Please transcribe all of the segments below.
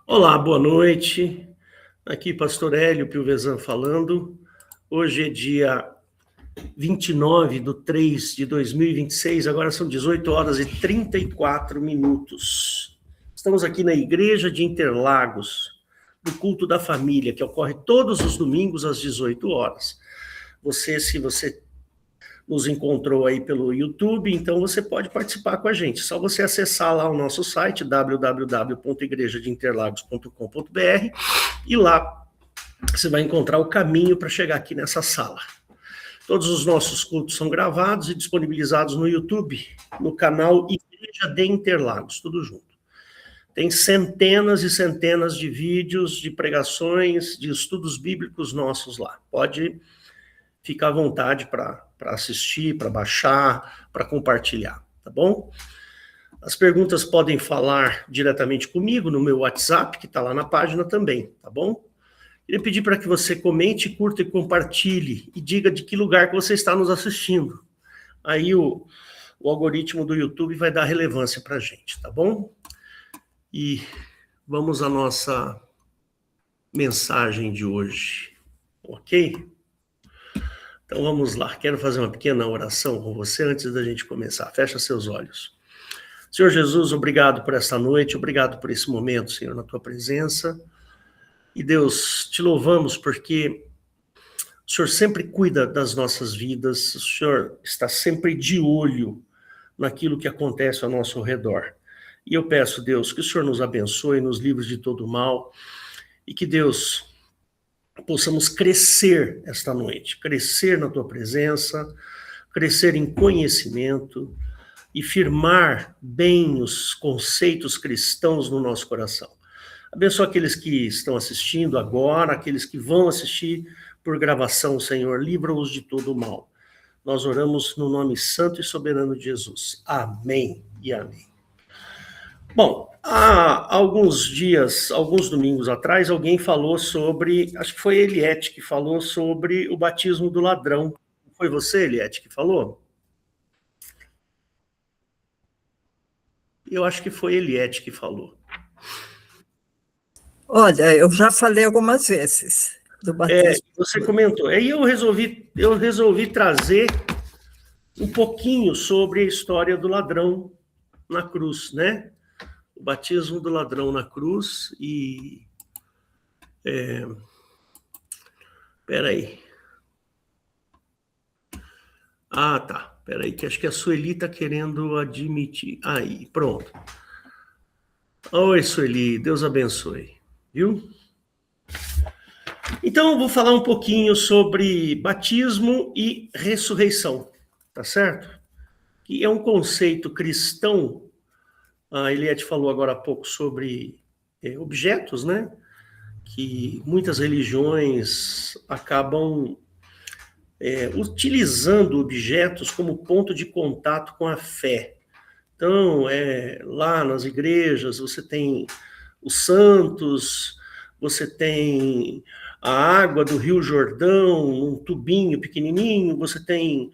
Olá, boa noite. Aqui Pastor Hélio Piovesan falando. Hoje é dia 29/3/2026, agora são 18 horas e 34 minutos. Estamos aqui na Igreja de Interlagos, do Culto da Família, que ocorre todos os domingos às 18 horas. Se você nos encontrou aí pelo YouTube, então você pode participar com a gente. Só você acessar lá o nosso site, www.igrejadeinterlagos.com.br, e lá você vai encontrar o caminho para chegar aqui nessa sala. Todos os nossos cultos são gravados e disponibilizados no YouTube, no canal Igreja de Interlagos, tudo junto. Tem centenas e centenas de vídeos, de pregações, de estudos bíblicos nossos lá. Pode ficar à vontade para assistir, para baixar, para compartilhar, tá bom? As perguntas podem falar diretamente comigo no meu WhatsApp, que está lá na página também, tá bom? Queria pedir para que você comente, curta e compartilhe e diga de que lugar que você está nos assistindo. Aí o algoritmo do YouTube vai dar relevância para a gente, tá bom? E vamos à nossa mensagem de hoje, ok? Então vamos lá, quero fazer uma pequena oração com você antes da gente começar. Fecha seus olhos. Senhor Jesus, obrigado por esta noite, obrigado por esse momento, Senhor, na tua presença. E Deus, te louvamos porque o Senhor sempre cuida das nossas vidas, o Senhor está sempre de olho naquilo que acontece ao nosso redor. E eu peço, Deus, que o Senhor nos abençoe, nos livre de todo mal, e que, Deus, possamos crescer esta noite, crescer na tua presença, crescer em conhecimento e firmar bem os conceitos cristãos no nosso coração. Abençoa aqueles que estão assistindo agora, aqueles que vão assistir por gravação, Senhor, livra-os de todo o mal. Nós oramos no nome santo e soberano de Jesus. Amém e amém. Bom, há alguns dias, alguns domingos atrás, alguém falou sobre, acho que foi Eliette que falou sobre o batismo do ladrão. Foi você, Eliette, que falou? Eu acho que foi Eliette que falou. Olha, eu já falei algumas vezes do batismo. Você comentou. Aí eu resolvi trazer um pouquinho sobre a história do ladrão na cruz, né? O batismo do ladrão na cruz e... Peraí. Ah, tá. Peraí, que acho que a Sueli está querendo admitir. Aí, pronto. Oi, Sueli, Deus abençoe. Viu? Então, eu vou falar um pouquinho sobre batismo e ressurreição, tá certo? Que é um conceito cristão. A Eliette falou agora há pouco sobre objetos, né? Que muitas religiões acabam utilizando objetos como ponto de contato com a fé. Então, lá nas igrejas, você tem os santos, você tem a água do Rio Jordão, um tubinho pequenininho, você tem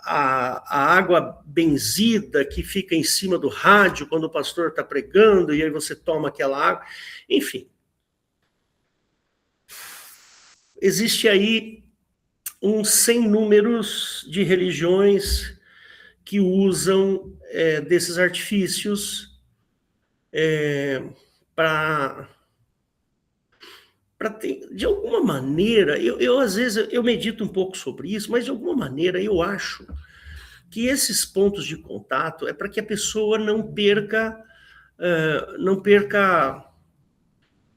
a água benzida que fica em cima do rádio quando o pastor está pregando, e aí você toma aquela água. Enfim. Existe aí um sem números de religiões que usam desses artifícios para ter, de alguma maneira, às vezes eu medito um pouco sobre isso, mas de alguma maneira eu acho que esses pontos de contato é para que a pessoa não perca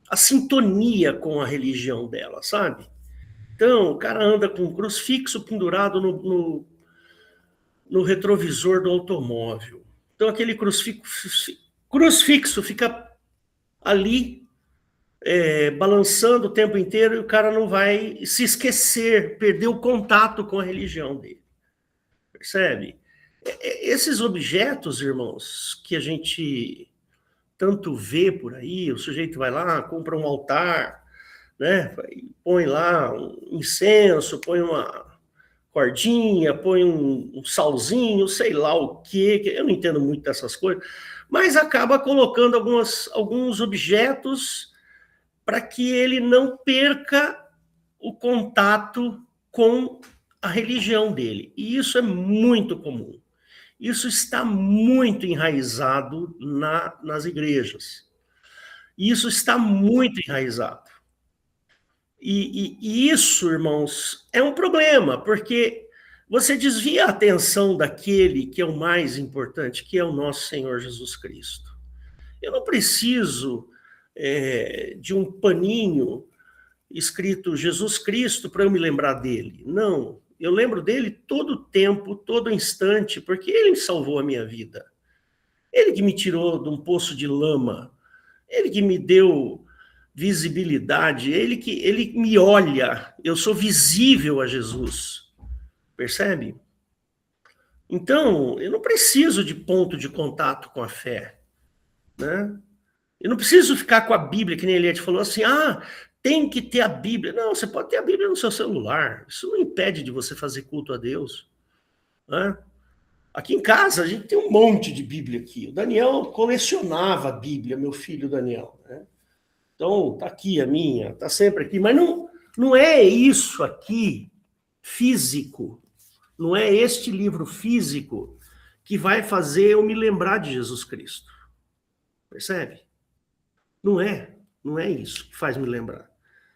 a sintonia com a religião dela, sabe? Então, o cara anda com um crucifixo pendurado no retrovisor do automóvel. Então, aquele crucifixo fica ali balançando o tempo inteiro e o cara não vai se esquecer, perder o contato com a religião dele. Percebe? Esses objetos, irmãos, que a gente tanto vê por aí, o sujeito vai lá, compra um altar, né? Põe lá um incenso, põe uma cordinha, põe um salzinho, sei lá o quê, eu não entendo muito dessas coisas, mas acaba colocando alguns objetos para que ele não perca o contato com a religião dele. E isso é muito comum. Isso está muito enraizado nas igrejas. Isso está muito enraizado. E isso, irmãos, é um problema, porque você desvia a atenção daquele que é o mais importante, que é o nosso Senhor Jesus Cristo. Eu não preciso de um paninho escrito Jesus Cristo para eu me lembrar dele. Não, eu lembro dele todo o tempo, todo instante, porque ele salvou a minha vida. Ele que me tirou de um poço de lama, ele que me deu visibilidade, ele me olha, eu sou visível a Jesus, percebe? Então, eu não preciso de ponto de contato com a fé, né? Eu não preciso ficar com a Bíblia, que nem Eliette falou assim, tem que ter a Bíblia. Não, você pode ter a Bíblia no seu celular, isso não impede de você fazer culto a Deus, né? Aqui em casa, a gente tem um monte de Bíblia aqui. O Daniel colecionava a Bíblia, meu filho Daniel, né? Então, tá aqui a minha, tá sempre aqui. Mas não é isso aqui físico, não é este livro físico que vai fazer eu me lembrar de Jesus Cristo. Percebe? Não é isso que faz me lembrar.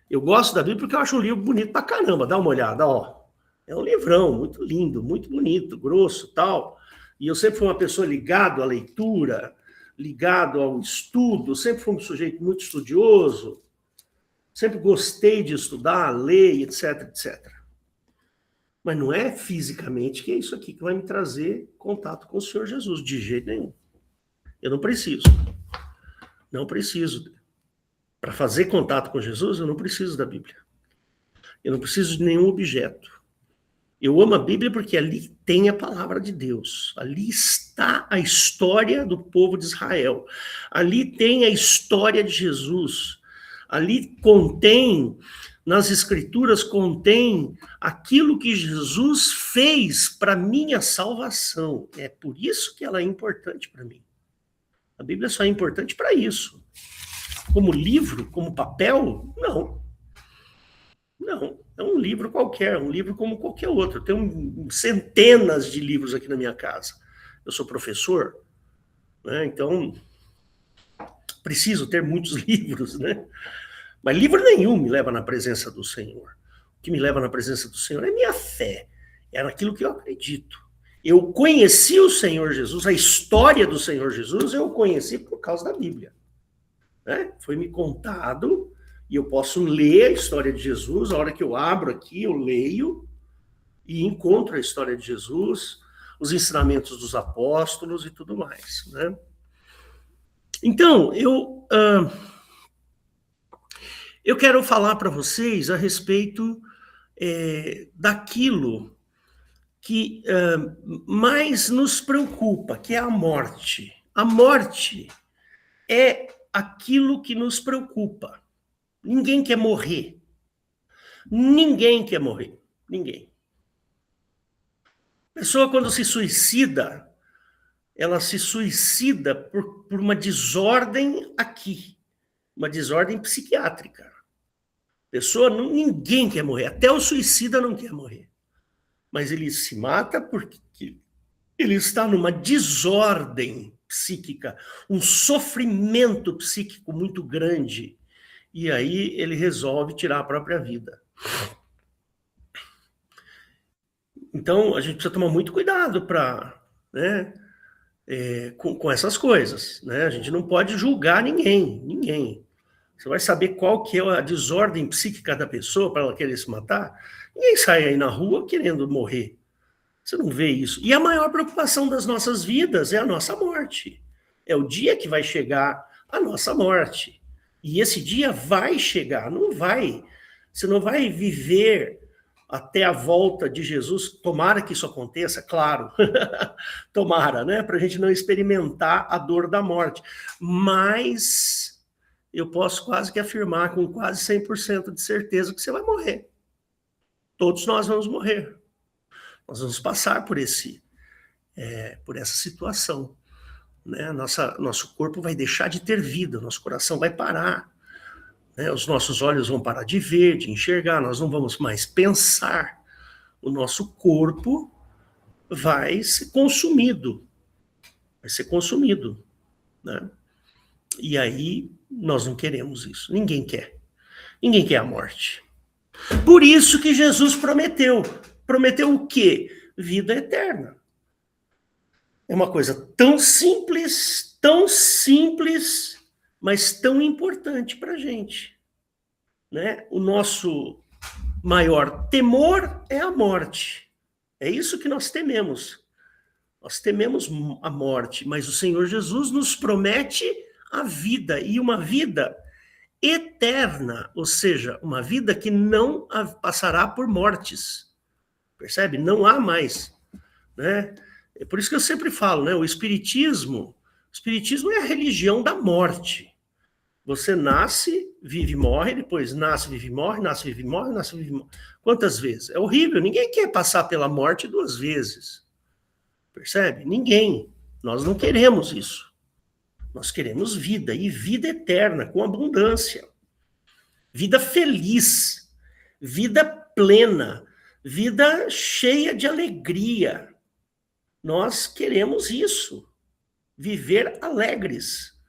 Eu gosto da Bíblia porque eu acho um livro bonito pra caramba. Dá uma olhada, ó. É um livrão muito lindo, muito bonito, grosso, tal. E eu sempre fui uma pessoa ligada à leitura, ligado ao estudo, sempre fui um sujeito muito estudioso, sempre gostei de estudar, ler, etc, etc. Mas não é fisicamente que é isso aqui que vai me trazer contato com o Senhor Jesus, de jeito nenhum. Eu não preciso. Não preciso. Para fazer contato com Jesus, eu não preciso da Bíblia. Eu não preciso de nenhum objeto. Eu amo a Bíblia porque ali tem a palavra de Deus. Ali está a história do povo de Israel. Ali tem a história de Jesus. Ali nas Escrituras, contém aquilo que Jesus fez para minha salvação. É por isso que ela é importante para mim. A Bíblia só é importante para isso. Como livro, como papel, não. Não, é um livro qualquer, um livro como qualquer outro. Eu tenho centenas de livros aqui na minha casa. Eu sou professor, né? Então preciso ter muitos livros, né? Mas livro nenhum me leva na presença do Senhor. O que me leva na presença do Senhor é minha fé, é naquilo que eu acredito. Eu conheci o Senhor Jesus, a história do Senhor Jesus, eu conheci por causa da Bíblia, né? Foi me contado. E eu posso ler a história de Jesus, a hora que eu abro aqui, eu leio e encontro a história de Jesus, os ensinamentos dos apóstolos e tudo mais, né? Então, eu quero falar para vocês a respeito daquilo que mais nos preocupa, que é a morte. A morte é aquilo que nos preocupa. Ninguém quer morrer. Ninguém quer morrer. Ninguém. A pessoa, quando se suicida, ela se suicida por uma desordem aqui. Uma desordem psiquiátrica. A pessoa, ninguém quer morrer. Até o suicida não quer morrer. Mas ele se mata porque ele está numa desordem psíquica, um sofrimento psíquico muito grande. E aí ele resolve tirar a própria vida. Então, a gente precisa tomar muito cuidado com essas coisas, né? A gente não pode julgar ninguém. Você vai saber qual que é a desordem psíquica da pessoa para ela querer se matar? Ninguém sai aí na rua querendo morrer. Você não vê isso. E a maior preocupação das nossas vidas é a nossa morte. É o dia que vai chegar a nossa morte. E esse dia vai chegar, não vai. Você não vai viver até a volta de Jesus. Tomara que isso aconteça, claro. Tomara, né? Para a gente não experimentar a dor da morte. Mas eu posso quase que afirmar com quase 100% de certeza que você vai morrer. Todos nós vamos morrer. Nós vamos passar por essa situação. né? Nosso corpo vai deixar de ter vida, nosso coração vai parar, né? Os nossos olhos vão parar de ver, de enxergar, nós não vamos mais pensar. O nosso corpo vai ser consumido, né? E aí nós não queremos isso, ninguém quer a morte. Por isso que Jesus prometeu o quê? Vida eterna. É uma coisa tão simples, mas tão importante para a gente, né? O nosso maior temor é a morte. É isso que nós tememos. Nós tememos a morte, mas o Senhor Jesus nos promete a vida, e uma vida eterna, ou seja, uma vida que não passará por mortes. Percebe? Não há mais, né? É por isso que eu sempre falo, né? O Espiritismo é a religião da morte. Você nasce, vive e morre, depois nasce, vive e morre, nasce, vive e morre, nasce, vive e morre. Quantas vezes? É horrível, ninguém quer passar pela morte 2 vezes. Percebe? Ninguém. Nós não queremos isso. Nós queremos vida, e vida eterna, com abundância. Vida feliz, vida plena, vida cheia de alegria. Nós queremos isso. Viver alegres.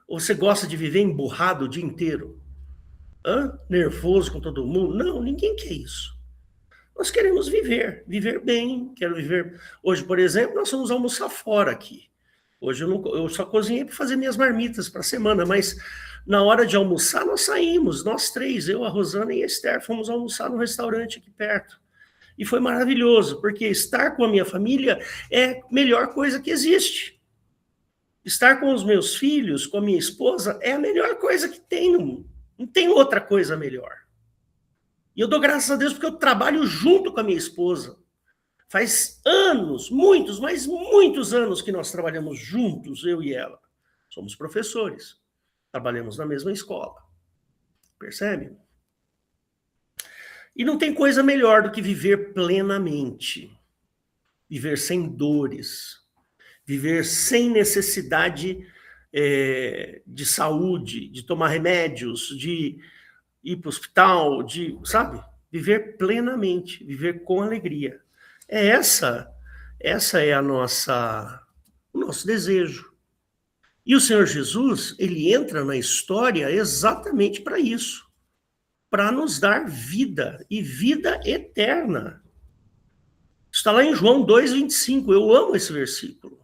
Ou você gosta de viver emburrado o dia inteiro? Nervoso com todo mundo? Não, ninguém quer isso. Nós queremos viver bem, quero viver... Hoje, por exemplo, nós vamos almoçar fora aqui. Hoje eu só cozinhei para fazer minhas marmitas para a semana, mas na hora de almoçar nós saímos, nós 3, eu, a Rosana e a Esther, fomos almoçar no restaurante aqui perto. E foi maravilhoso, porque estar com a minha família é a melhor coisa que existe. Estar com os meus filhos, com a minha esposa, é a melhor coisa que tem no mundo. Não tem outra coisa melhor. E eu dou graças a Deus porque eu trabalho junto com a minha esposa. Faz anos, muitos, mas muitos anos que nós trabalhamos juntos, eu e ela. Somos professores. Trabalhamos na mesma escola. Percebe? E não tem coisa melhor do que viver plenamente. Viver sem dores. Viver sem necessidade de saúde, de tomar remédios, de ir para o hospital, sabe? Viver plenamente, viver com alegria. Essa é o nosso desejo. E o Senhor Jesus, ele entra na história exatamente para isso, para nos dar vida, e vida eterna. Está lá em João 2,25, eu amo esse versículo.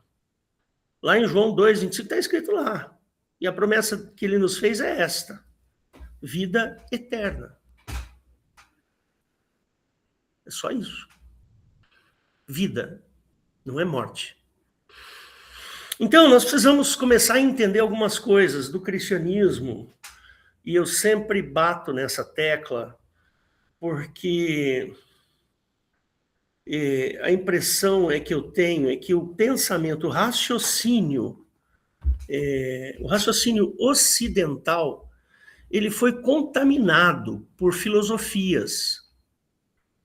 Lá em João 2,25 está escrito lá, e a promessa que ele nos fez é esta: vida eterna. É só isso. Vida, não é morte. Então, nós precisamos começar a entender algumas coisas do cristianismo, e eu sempre bato nessa tecla, porque a impressão que eu tenho é que o pensamento, o raciocínio ocidental, ele foi contaminado por filosofias,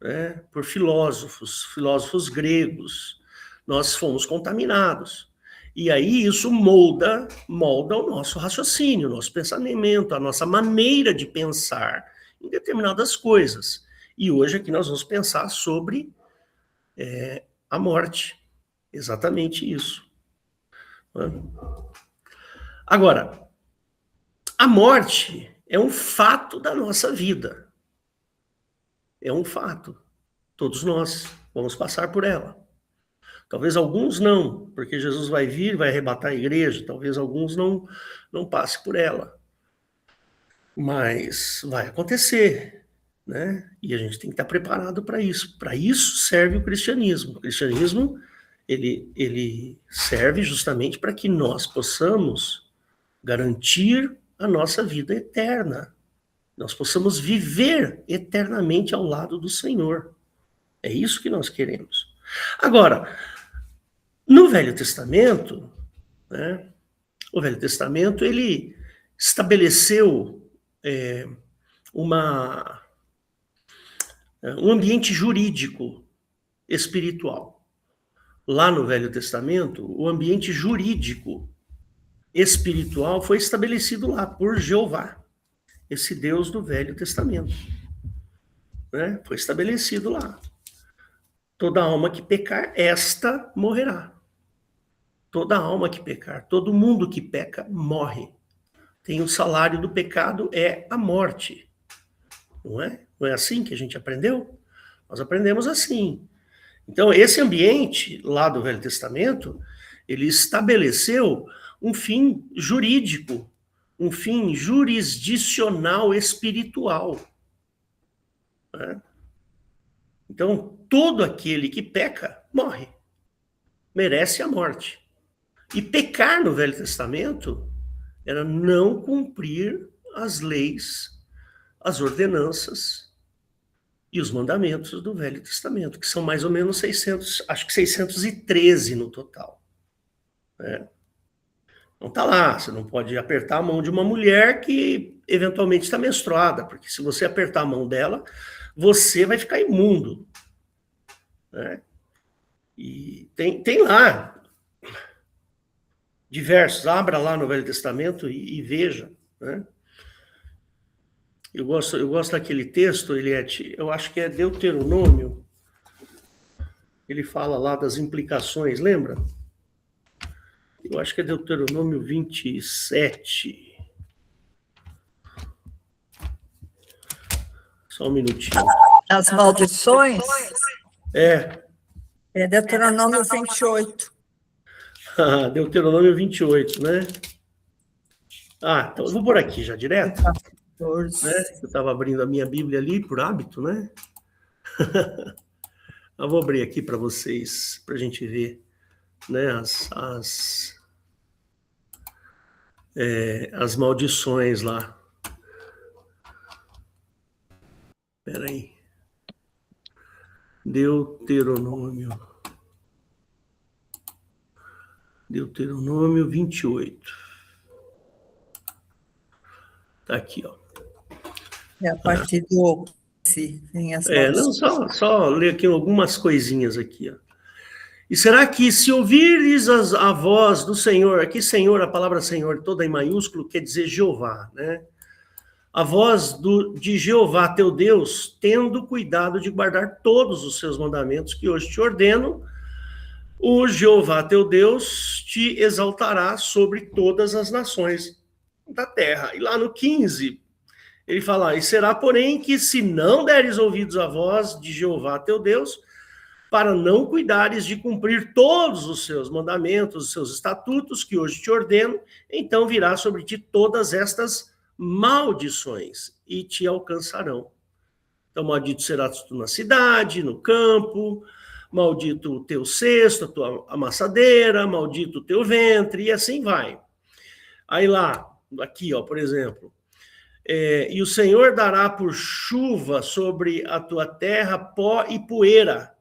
né? Por filósofos gregos. Nós fomos contaminados. E aí isso molda o nosso raciocínio, o nosso pensamento, a nossa maneira de pensar em determinadas coisas. E hoje aqui nós vamos pensar sobre a morte. Exatamente isso. Agora, a morte é um fato da nossa vida. É um fato. Todos nós vamos passar por ela. Talvez alguns não, porque Jesus vai vir, vai arrebatar a igreja. Talvez alguns não passem por ela. Mas vai acontecer, né? E a gente tem que estar preparado para isso. Para isso serve o cristianismo. O cristianismo, ele serve justamente para que nós possamos garantir a nossa vida eterna. Nós possamos viver eternamente ao lado do Senhor. É isso que nós queremos. Agora, no Velho Testamento, né, o Velho Testamento, ele estabeleceu um ambiente jurídico espiritual. Lá no Velho Testamento, o ambiente jurídico espiritual foi estabelecido lá por Jeová, esse Deus do Velho Testamento. Né? Foi estabelecido lá. Toda alma que pecar, esta morrerá. Toda alma que pecar, todo mundo que peca, morre. Tem o salário do pecado, é a morte. Não é? Não é assim que a gente aprendeu? Nós aprendemos assim. Então, esse ambiente lá do Velho Testamento, ele estabeleceu um fim jurídico, um fim jurisdicional espiritual. Né? Então, todo aquele que peca, morre. Merece a morte. E pecar no Velho Testamento era não cumprir as leis, as ordenanças e os mandamentos do Velho Testamento, que são mais ou menos 600, acho que 613 no total. Né? Não está lá, você não pode apertar a mão de uma mulher que eventualmente está menstruada, porque se você apertar a mão dela, você vai ficar imundo. Né? E tem lá diversos, abra lá no Velho Testamento e veja. Né? Eu gosto daquele texto, eu acho que é Deuteronômio, ele fala lá das implicações, lembra? Eu acho que é Deuteronômio 27. Só um minutinho. As maldições? É Deuteronômio 28. Deuteronômio 28, né? Então eu vou por aqui já, direto. 14. Né? Eu estava abrindo a minha Bíblia ali, por hábito, né? Eu vou abrir aqui para vocês, para a gente ver, né, as maldições lá. Espera aí. Deuteronômio 28. Tá aqui, ó. É a partir do... Tem as maldições. Não, só ler aqui algumas coisinhas aqui, ó. E será que se ouvires a voz do Senhor, aqui Senhor, a palavra Senhor toda em maiúsculo, quer dizer Jeová, né? A voz de Jeová, teu Deus, tendo cuidado de guardar todos os seus mandamentos que hoje te ordeno, o Jeová, teu Deus, te exaltará sobre todas as nações da terra. E lá no 15, ele fala, e será, porém, que se não deres ouvidos à voz de Jeová, teu Deus, para não cuidares de cumprir todos os seus mandamentos, os seus estatutos que hoje te ordeno, então virá sobre ti todas estas maldições e te alcançarão. Então, maldito serás tu na cidade, no campo, maldito o teu cesto, a tua amassadeira, maldito o teu ventre, e assim vai. Aí lá, aqui, ó, por exemplo, e o Senhor dará por chuva sobre a tua terra pó e poeira,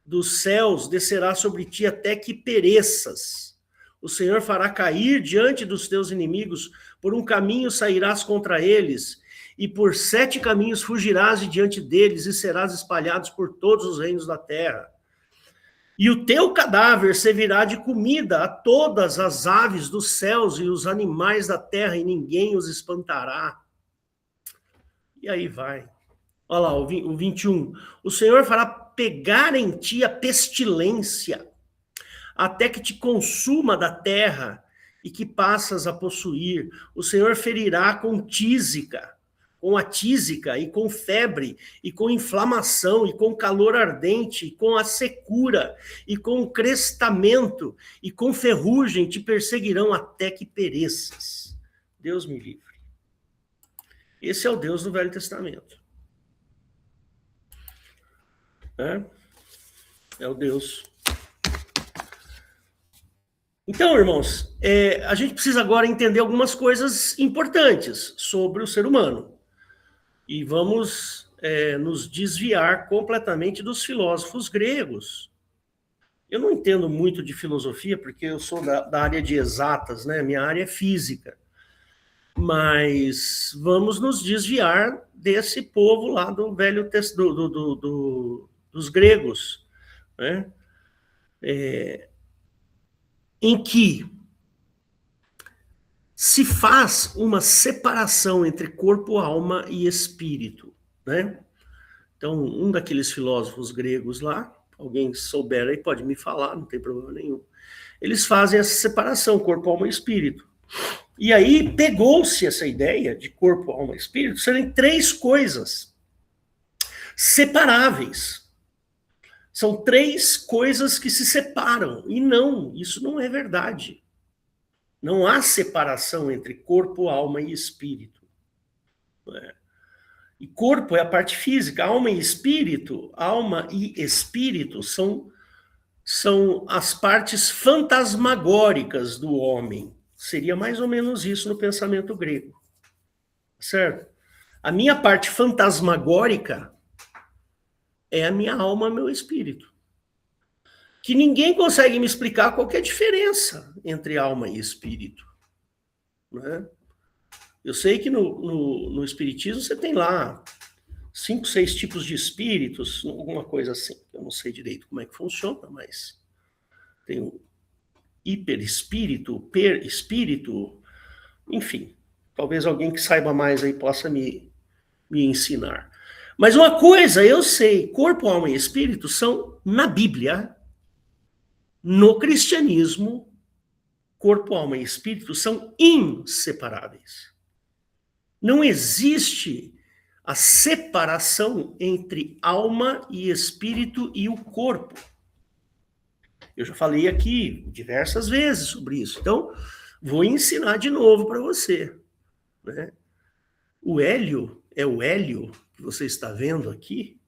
dos céus descerá sobre ti até que pereças. O Senhor fará cair diante dos teus inimigos, por um caminho sairás contra eles, e por 7 caminhos fugirás de diante deles, e serás espalhados por todos os reinos da terra. E o teu cadáver servirá de comida a todas as aves dos céus e os animais da terra, e ninguém os espantará. E aí vai. Olha lá, o 21. O Senhor fará pegar em ti a pestilência, até que te consuma da terra e que passas a possuir. O Senhor ferirá com a tísica, e com febre, e com inflamação, e com calor ardente, e com a secura, e com crestamento, e com ferrugem te perseguirão até que pereças. Deus me livre. Esse é o Deus do Velho Testamento. É o Deus. Então, irmãos, a gente precisa agora entender algumas coisas importantes sobre o ser humano. E vamos nos desviar completamente dos filósofos gregos. Eu não entendo muito de filosofia, porque eu sou da área de exatas, né? Minha área é física. Mas vamos nos desviar desse povo lá do Velho Testamento, dos gregos, né? Em que se faz uma separação entre corpo, alma e espírito, né? Então, um daqueles filósofos gregos lá, alguém souber aí pode me falar, não tem problema nenhum. Eles fazem essa separação, corpo, alma e espírito. E aí pegou-se essa ideia de corpo, alma e espírito serem três coisas separáveis. São três coisas que se separam. E não, isso não é verdade. Não há separação entre corpo, alma e espírito. E corpo é a parte física, alma e espírito são as partes fantasmagóricas do homem. Seria mais ou menos isso no pensamento grego. Certo? A minha parte fantasmagórica é a minha alma, meu espírito. Que ninguém consegue me explicar qual que é a diferença entre alma e espírito. Né? Eu sei que no espiritismo você tem lá 5, 6 tipos de espíritos, alguma coisa assim. Eu não sei direito como é que funciona, mas tem o hiperespírito, perespírito, enfim. Talvez alguém que saiba mais aí possa me ensinar. Mas uma coisa eu sei, corpo, alma e espírito são, na Bíblia, no cristianismo, corpo, alma e espírito são inseparáveis. Não existe a separação entre alma e espírito e o corpo. Eu já falei aqui diversas vezes sobre isso, então vou ensinar de novo para você. Né? O hélio é o hélio que você está vendo aqui,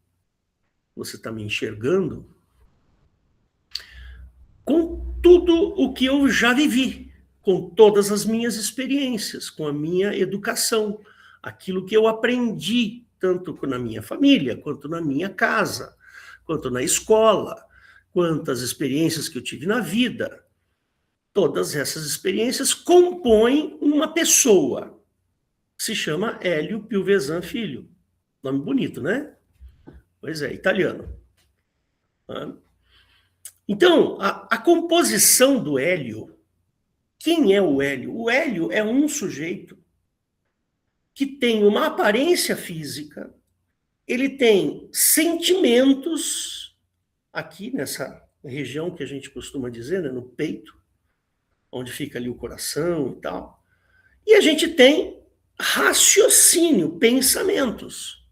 você está me enxergando, com tudo o que eu já vivi, com todas as minhas experiências, com a minha educação, aquilo que eu aprendi, tanto na minha família, quanto na minha casa, quanto na escola, quantas experiências que eu tive na vida. Todas essas experiências compõem uma pessoa, que se chama Hélio Piovesan Filho. Nome bonito, né? Pois é, italiano. Então, a composição do hélio, quem é o hélio? O hélio é um sujeito que tem uma aparência física, ele tem sentimentos, aqui nessa região que a gente costuma dizer, né, no peito, onde fica ali o coração e tal, e a gente tem raciocínio, pensamentos.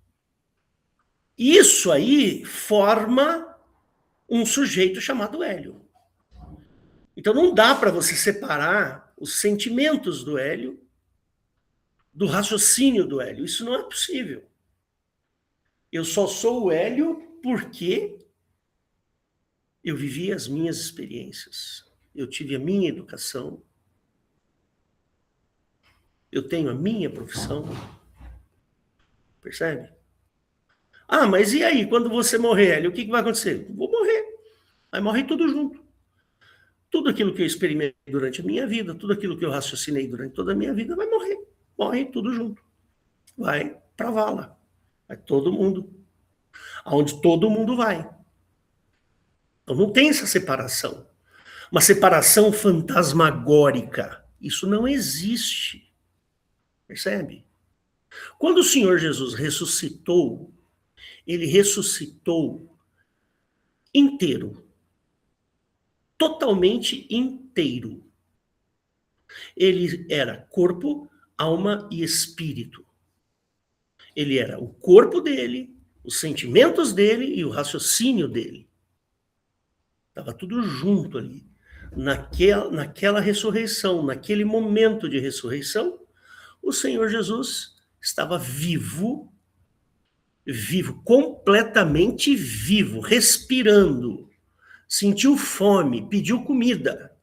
Isso aí forma um sujeito chamado hélio. Então não dá para você separar os sentimentos do hélio do raciocínio do hélio. Isso não é possível. Eu só sou o hélio porque eu vivi as minhas experiências. Eu tive a minha educação. Eu tenho a minha profissão. Percebe? Ah, mas e aí, quando você morrer, Hélio, o que vai acontecer? Vou morrer. Vai morrer tudo junto. Tudo aquilo que eu experimentei durante a minha vida, tudo aquilo que eu raciocinei durante toda a minha vida, vai morrer. Morre tudo junto. Vai para a vala. Vai todo mundo. Aonde todo mundo vai. Então não tem essa separação. Uma separação fantasmagórica. Isso não existe. Percebe? Quando o Senhor Jesus ressuscitou, ele ressuscitou inteiro. Totalmente inteiro. Ele era corpo, alma e espírito. Ele era o corpo dele, os sentimentos dele e o raciocínio dele. Estava tudo junto ali. Naquela ressurreição, naquele momento de ressurreição, o Senhor Jesus estava vivo, completamente vivo, respirando. Sentiu fome, pediu comida.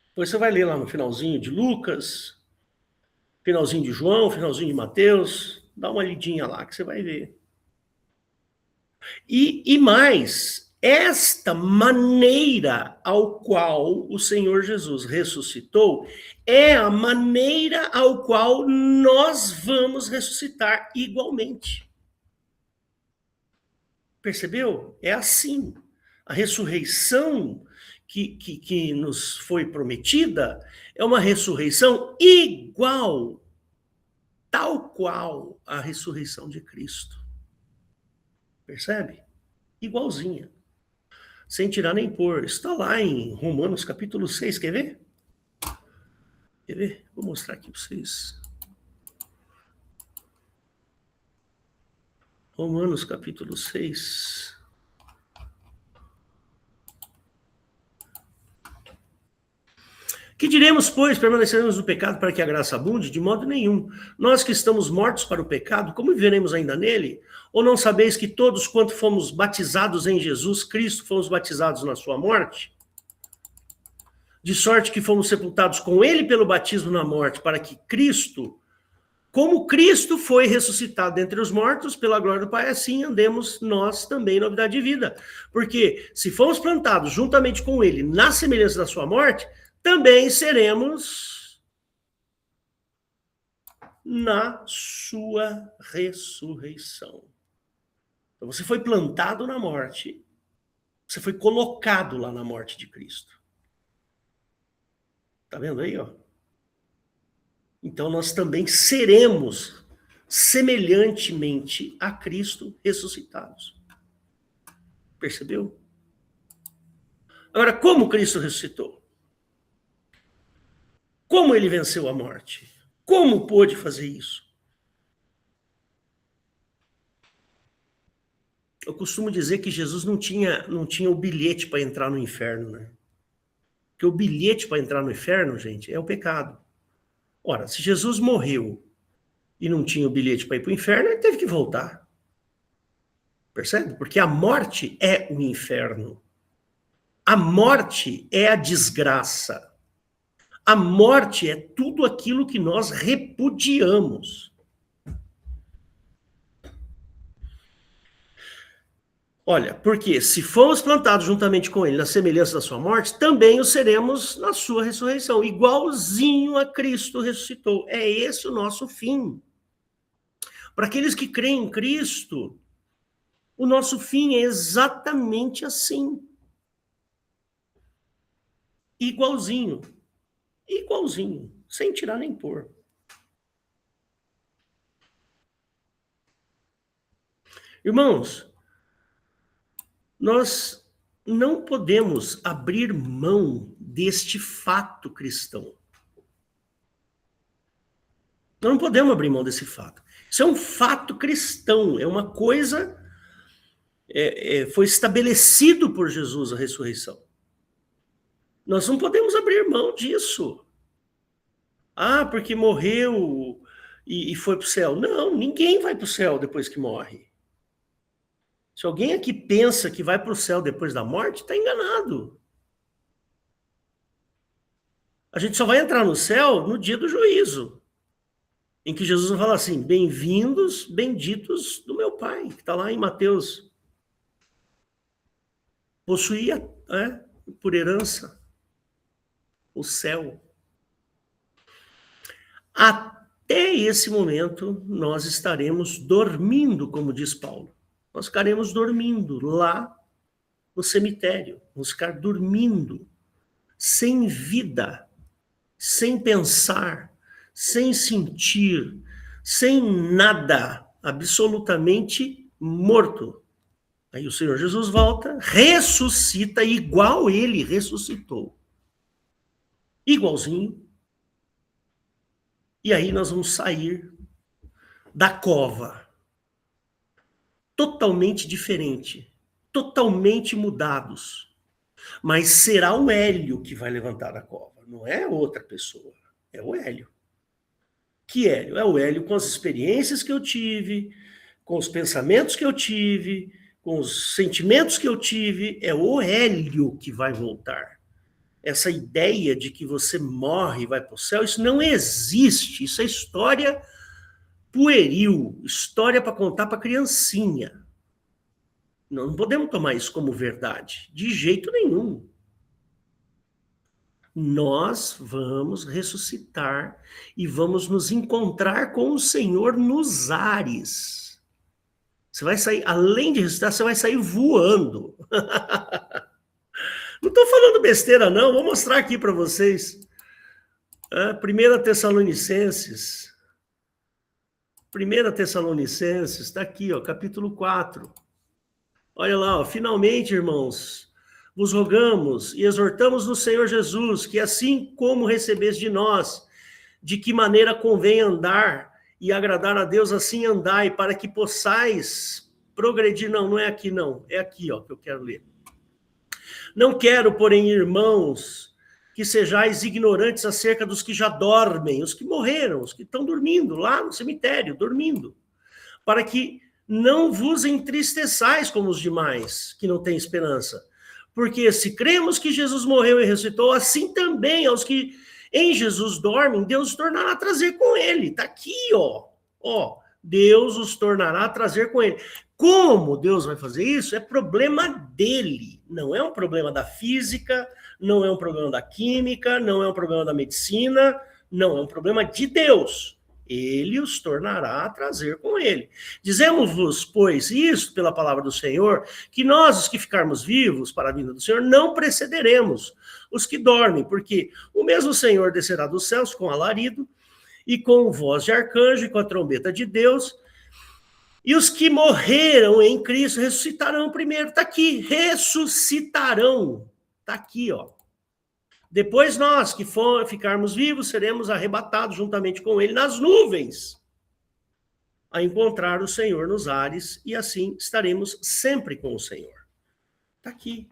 Depois você vai ler lá no finalzinho de Lucas, finalzinho de João, finalzinho de Mateus, dá uma lidinha lá que você vai ver. E mais, esta maneira ao qual o Senhor Jesus ressuscitou é a maneira ao qual nós vamos ressuscitar igualmente. Percebeu? É assim. A ressurreição que nos foi prometida é uma ressurreição igual, tal qual a ressurreição de Cristo. Percebe? Igualzinha. Sem tirar nem pôr. Está lá em Romanos capítulo 6, quer ver? Quer ver? Vou mostrar aqui para vocês. Romanos capítulo 6. Que diremos, pois, permaneceremos no pecado para que a graça abunde? De modo nenhum. Nós que estamos mortos para o pecado, como viveremos ainda nele? Ou não sabeis que todos quanto fomos batizados em Jesus Cristo, fomos batizados na sua morte? De sorte que fomos sepultados com ele pelo batismo na morte, para que Cristo, como Cristo foi ressuscitado dentre os mortos, pela glória do Pai, assim andemos nós também na novidade de vida. Porque se fomos plantados juntamente com ele na semelhança da sua morte, também seremos na sua ressurreição. Então você foi plantado na morte, você foi colocado lá na morte de Cristo. Tá vendo aí, ó? Então nós também seremos semelhantemente a Cristo ressuscitados. Percebeu? Agora, como Cristo ressuscitou? Como ele venceu a morte? Como pôde fazer isso? Eu costumo dizer que Jesus não tinha o bilhete para entrar no inferno, né? Porque o bilhete para entrar no inferno, gente, é o pecado. Ora, se Jesus morreu e não tinha o bilhete para ir para o inferno, ele teve que voltar. Percebe? Porque a morte é o inferno. A morte é a desgraça. A morte é tudo aquilo que nós repudiamos. Olha, porque se fomos plantados juntamente com ele na semelhança da sua morte, também o seremos na sua ressurreição, igualzinho a Cristo ressuscitou. É esse o nosso fim. Para aqueles que creem em Cristo, o nosso fim é exatamente assim. Igualzinho. Igualzinho, sem tirar nem pôr. Irmãos, nós não podemos abrir mão deste fato cristão. Nós não podemos abrir mão desse fato. Isso é um fato cristão, é uma coisa... foi estabelecido por Jesus a ressurreição. Nós não podemos abrir mão disso. Ah, porque morreu e foi para o céu. Não, ninguém vai para o céu depois que morre. Se alguém aqui pensa que vai para o céu depois da morte, está enganado. A gente só vai entrar no céu no dia do juízo, em que Jesus vai falar assim, bem-vindos, benditos do meu Pai, que está lá em Mateus. Possuía por herança o céu. Até esse momento, nós estaremos dormindo, como diz Paulo. Nós ficaremos dormindo lá no cemitério. Vamos ficar dormindo, sem vida, sem pensar, sem sentir, sem nada, absolutamente morto. Aí o Senhor Jesus volta, ressuscita igual ele ressuscitou. Igualzinho. E aí nós vamos sair da cova. Totalmente diferente. Totalmente mudados. Mas será o Hélio que vai levantar da cova. Não é outra pessoa. É o Hélio. Que Hélio? É o Hélio com as experiências que eu tive, com os pensamentos que eu tive, com os sentimentos que eu tive. É o Hélio que vai voltar. Essa ideia de que você morre e vai para o céu, isso não existe. Isso é história pueril, história para contar para criancinha. Não podemos tomar isso como verdade, de jeito nenhum. Nós vamos ressuscitar e vamos nos encontrar com o Senhor nos ares. Você vai sair, além de ressuscitar, você vai sair voando. Não estou falando besteira, não. Vou mostrar aqui para vocês. 1 Tessalonicenses. 1 Tessalonicenses, está aqui, ó, capítulo 4. Olha lá, ó, finalmente, irmãos, vos rogamos e exortamos no Senhor Jesus, que assim como recebeste de nós, de que maneira convém andar e agradar a Deus, assim andai, para que possais progredir. Não é aqui não, é aqui, ó, que eu quero ler. Não quero, porém, irmãos, que sejais ignorantes acerca dos que já dormem, os que morreram, os que estão dormindo lá no cemitério, dormindo, para que não vos entristeçais como os demais, que não têm esperança. Porque se cremos que Jesus morreu e ressuscitou, assim também aos que em Jesus dormem, Deus os tornará a trazer com ele. Está aqui, ó. Deus os tornará a trazer com ele. Como Deus vai fazer isso? É problema dele. Não é um problema da física, não é um problema da química, não é um problema da medicina, não, é um problema de Deus. Ele os tornará a trazer com ele. Dizemos-vos, pois, isto pela palavra do Senhor, que nós, os que ficarmos vivos para a vinda do Senhor, não precederemos os que dormem, porque o mesmo Senhor descerá dos céus com alarido, e com voz de arcanjo, e com a trombeta de Deus, e os que morreram em Cristo ressuscitarão primeiro. Está aqui, ressuscitarão. Está aqui, ó. Depois nós, que ficarmos vivos, seremos arrebatados juntamente com ele nas nuvens, a encontrar o Senhor nos ares, e assim estaremos sempre com o Senhor. Está aqui.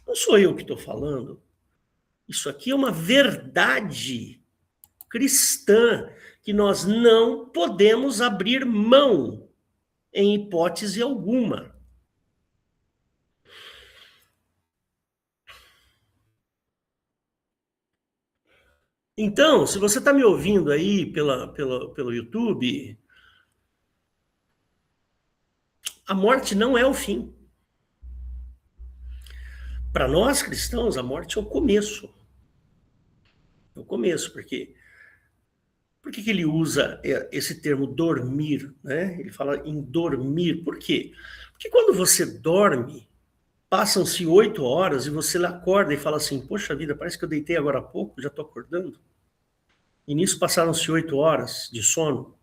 Não sou eu que estou falando. Isso aqui é uma verdade cristã que nós não podemos abrir mão em hipótese alguma. Então, se você está me ouvindo aí pelo YouTube, a morte não é o fim. Para nós cristãos, a morte é o começo. É o começo, porque... Por que ele usa esse termo dormir, né? Ele fala em dormir. Por quê? Porque quando você dorme, passam-se 8 horas e você acorda e fala assim, poxa vida, parece que eu deitei agora há pouco, já estou acordando. E nisso passaram-se 8 horas de sono.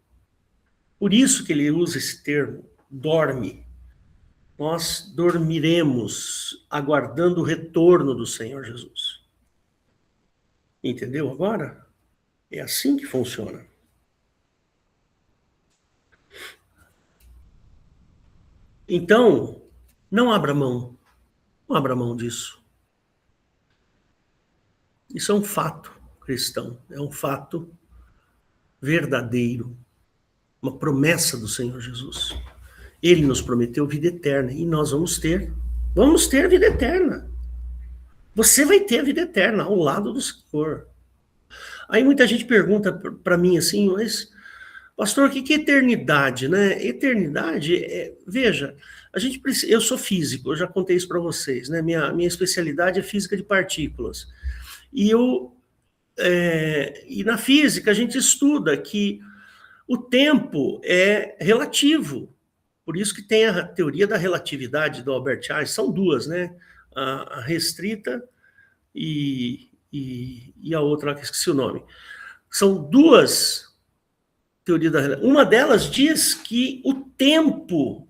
Por isso que ele usa esse termo, dorme. Nós dormiremos aguardando o retorno do Senhor Jesus. Entendeu agora? É assim que funciona. Então, não abra mão. Não abra mão disso. Isso é um fato cristão. É um fato verdadeiro. Uma promessa do Senhor Jesus. Ele nos prometeu vida eterna. E nós vamos ter. Vamos ter vida eterna. Você vai ter a vida eterna ao lado do Senhor. Aí muita gente pergunta para mim assim, mas, pastor, o que é eternidade, né? Eternidade, veja, a gente precisa, eu sou físico, eu já contei isso para vocês, né? Minha especialidade é física de partículas. E na física a gente estuda que o tempo é relativo. Por isso que tem a teoria da relatividade do Albert Einstein, são duas, né? A restrita e a outra, que esqueci o nome. São duas teorias da relatividade. Uma delas diz que o tempo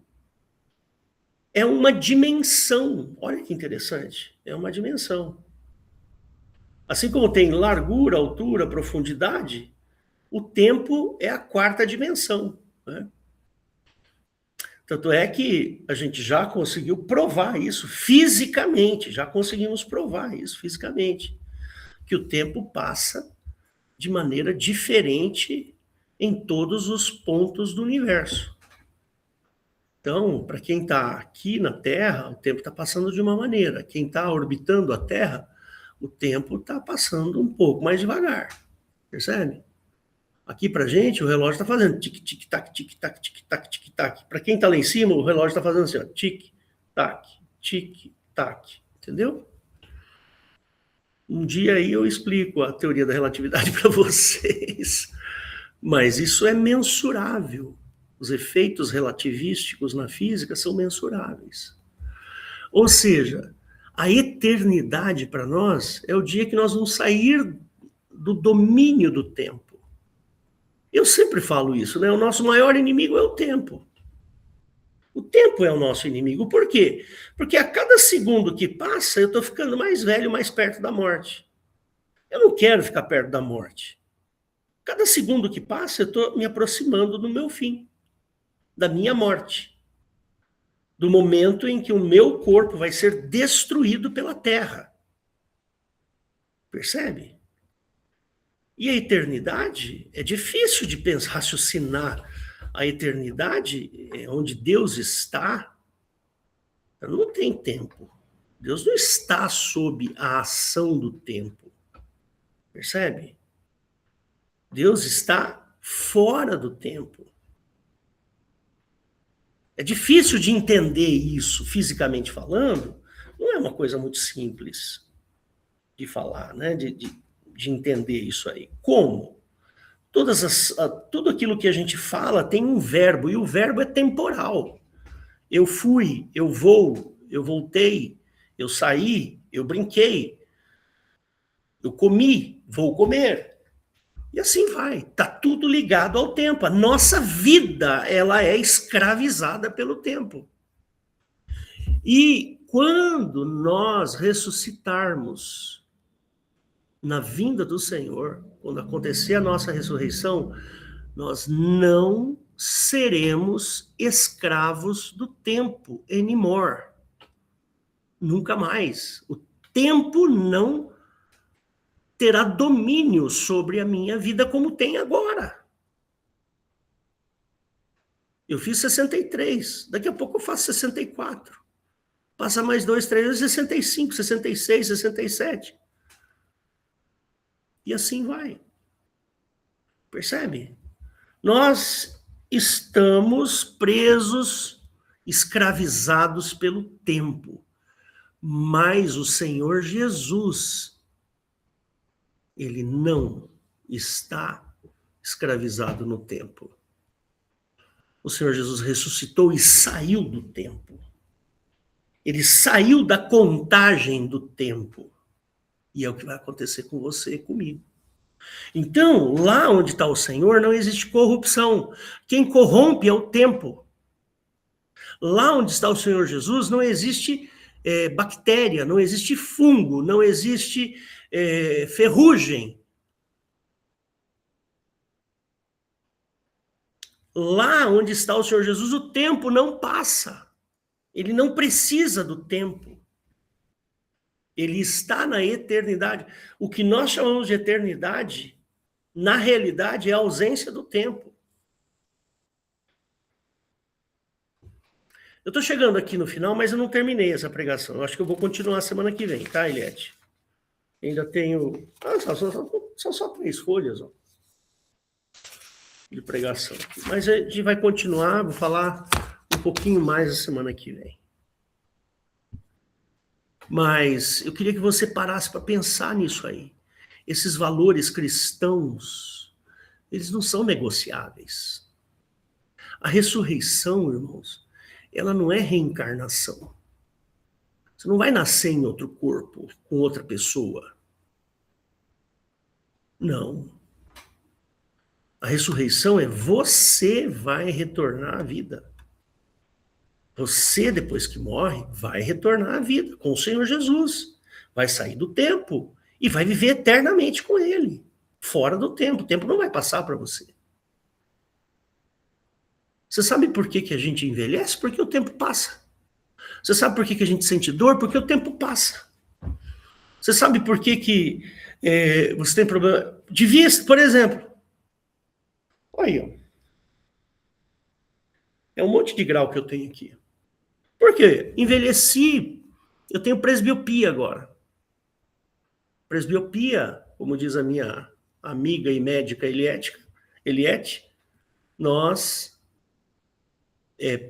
é uma dimensão. Olha que interessante. É uma dimensão. Assim como tem largura, altura, profundidade, o tempo é a 4ª dimensão, né? Tanto é que a gente já conseguiu provar isso fisicamente, já conseguimos provar isso fisicamente, que o tempo passa de maneira diferente em todos os pontos do universo. Então, para quem está aqui na Terra, o tempo está passando de uma maneira. Quem está orbitando a Terra, o tempo está passando um pouco mais devagar. Percebe? Aqui para a gente, o relógio está fazendo tic-tic-tac, tic-tac, tic-tac, tic-tac. Para quem está lá em cima, o relógio está fazendo assim, ó, tic-tac, tic-tac. Entendeu? Um dia aí eu explico a teoria da relatividade para vocês. Mas isso é mensurável. Os efeitos relativísticos na física são mensuráveis. Ou seja, A eternidade para nós é o dia que nós vamos sair do domínio do tempo. Eu sempre falo isso, né? O nosso maior inimigo é o tempo. O tempo é o nosso inimigo. Por quê? Porque a cada segundo que passa, eu estou ficando mais velho, mais perto da morte. Eu não quero ficar perto da morte. Cada segundo que passa, eu estou me aproximando do meu fim, da minha morte. Do momento em que o meu corpo vai ser destruído pela terra. Percebe? E a eternidade é difícil de pensar, raciocinar. A eternidade, onde Deus está, não tem tempo. Deus não está sob a ação do tempo. Percebe? Deus está fora do tempo. É difícil de entender isso, fisicamente falando. Não é uma coisa muito simples de falar, né? De entender isso aí. Como? Tudo aquilo que a gente fala tem um verbo, e o verbo é temporal. Eu fui, eu vou, eu voltei, eu saí, eu brinquei, eu comi, vou comer. E assim vai. Está tudo ligado ao tempo. A nossa vida, ela é escravizada pelo tempo. E quando nós ressuscitarmos na vinda do Senhor, quando acontecer a nossa ressurreição, nós não seremos escravos do tempo anymore. Nunca mais. O tempo não terá domínio sobre a minha vida como tem agora. Eu fiz 63, daqui a pouco eu faço 64. Passa mais 2, 3 anos, 65, 66, 67. E assim vai. Percebe? Nós estamos presos, escravizados pelo tempo. Mas o Senhor Jesus, ele não está escravizado no tempo. O Senhor Jesus ressuscitou e saiu do tempo. Ele saiu da contagem do tempo. E é o que vai acontecer com você e comigo. Então, lá onde está o Senhor, não existe corrupção. Quem corrompe é o tempo. Lá onde está o Senhor Jesus, não existe bactéria, não existe fungo, não existe ferrugem. Lá onde está o Senhor Jesus, o tempo não passa. Ele não precisa do tempo. Ele está na eternidade. O que nós chamamos de eternidade, na realidade, é a ausência do tempo. Eu estou chegando aqui no final, mas eu não terminei essa pregação. Eu acho que eu vou continuar semana que vem, tá, Eliette? Ainda tenho... são só 3 folhas, ó, de pregação. Mas a gente vai continuar, vou falar um pouquinho mais a semana que vem. Mas eu queria que você parasse para pensar nisso aí. Esses valores cristãos, eles não são negociáveis. A ressurreição, irmãos, ela não é reencarnação. Você não vai nascer em outro corpo, com outra pessoa. Não. A ressurreição é você vai retornar à vida. Você, depois que morre, vai retornar à vida com o Senhor Jesus. Vai sair do tempo e vai viver eternamente com Ele. Fora do tempo. O tempo não vai passar para você. Você sabe por que a gente envelhece? Porque o tempo passa. Você sabe por que a gente sente dor? Porque o tempo passa. Você sabe por que você tem problema de vista, por exemplo? Olha aí, ó. É um monte de grau que eu tenho aqui. Por quê? Envelheci, eu tenho presbiopia agora. Presbiopia, como diz a minha amiga e médica Eliette,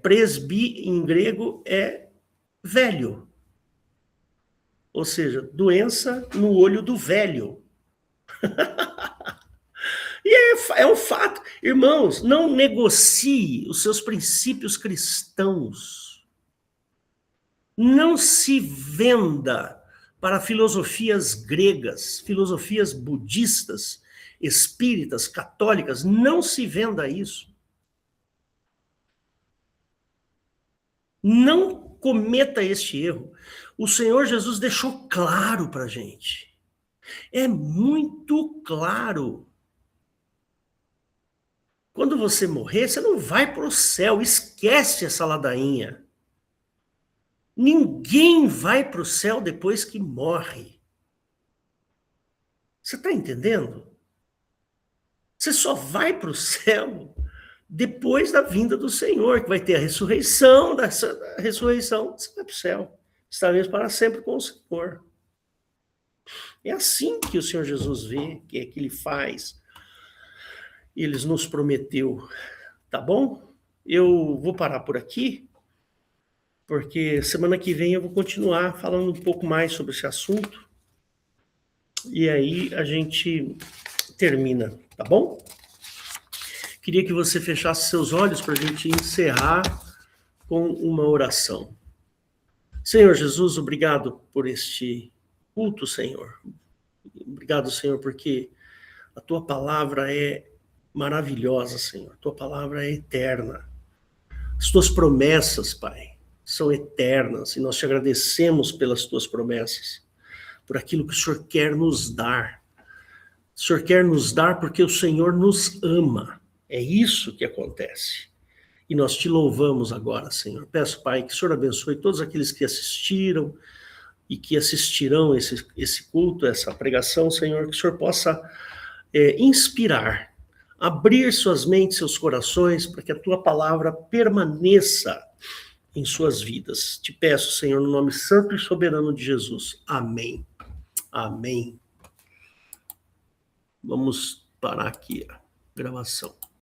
presbi em grego é velho. Ou seja, doença no olho do velho. E é um fato. Irmãos, não negocie os seus princípios cristãos Não se venda para filosofias gregas, filosofias budistas, espíritas, católicas. Não se venda a isso. Não cometa este erro. O Senhor Jesus deixou claro para a gente. É muito claro. Quando você morrer, você não vai para o céu. Esquece essa ladainha. Ninguém vai para o céu depois que morre. Você está entendendo? Você só vai para o céu depois da vinda do Senhor, que vai ter a ressurreição. Dessa ressurreição, você vai para o céu. Estaremos para sempre com o Senhor. É assim que o Senhor Jesus vê, que é que Ele faz. Ele nos prometeu. Tá bom? Eu vou parar por aqui, porque semana que vem eu vou continuar falando um pouco mais sobre esse assunto. E aí a gente termina, tá bom? Queria que você fechasse seus olhos para a gente encerrar com uma oração. Senhor Jesus, obrigado por este culto, Senhor. Obrigado, Senhor, porque a Tua palavra é maravilhosa, Senhor. A Tua palavra é eterna. As Tuas promessas, Pai, são eternas e nós te agradecemos pelas Tuas promessas, por aquilo que o Senhor quer nos dar. O Senhor quer nos dar porque o Senhor nos ama. É isso que acontece. E nós te louvamos agora, Senhor. Peço, Pai, que o Senhor abençoe todos aqueles que assistiram e que assistirão esse culto, essa pregação, Senhor, que o Senhor possa inspirar, abrir suas mentes, seus corações, para que a Tua palavra permaneça em suas vidas. Te peço, Senhor, no nome santo e soberano de Jesus. Amém. Amém. Vamos parar aqui a gravação.